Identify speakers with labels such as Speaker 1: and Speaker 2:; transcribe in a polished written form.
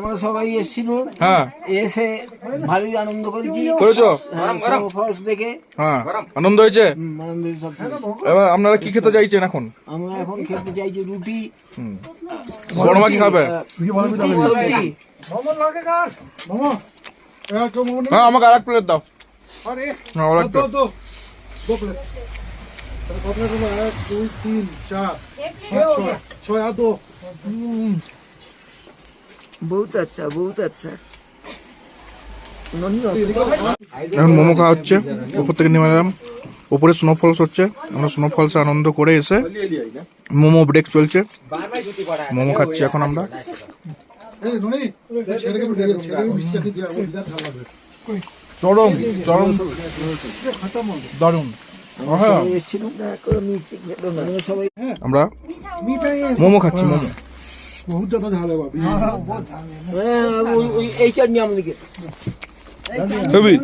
Speaker 1: আমরা সবাই এসেছিল,
Speaker 2: হ্যাঁ
Speaker 1: এসে ভালোই আনন্দ করেছি।
Speaker 2: করেছো?
Speaker 1: ফলস দেখে
Speaker 2: হ্যাঁ আনন্দ হয়েছে।
Speaker 1: আনন্দ সব কিছু।
Speaker 2: এবার আপনারা কি খেতে চাইছেন এখন?
Speaker 1: আমরা এখন খেতে চাইছি রুটি,
Speaker 2: বড় মা কি খাবে?
Speaker 1: রুটি, সবজি।
Speaker 2: হ্যাঁ আমাকে আর এক প্লেট দাও। হ্যাঁ আর এক প্লেট।
Speaker 3: 1 2 3 4 5 6 আর 2।
Speaker 1: বহুত আচ্ছা, বহুত আচ্ছা।
Speaker 2: এখন মোমো খাওয়া হচ্ছে, উপর থেকে নেমে এলাম। উপরে স্নোফলস হচ্ছে, আমরা স্নোফলসে আনন্দ করে এসে মোমো ব্রেক চলছে, মোমো খাচ্ছি এখন আমরা। চরম চরম দারুণ। আমরা মোমো খাচ্ছি, মোমো।
Speaker 3: बहुत ज्यादा झाल है भाभी।
Speaker 1: এই চাটনি আমাদেরকে
Speaker 2: হেভি।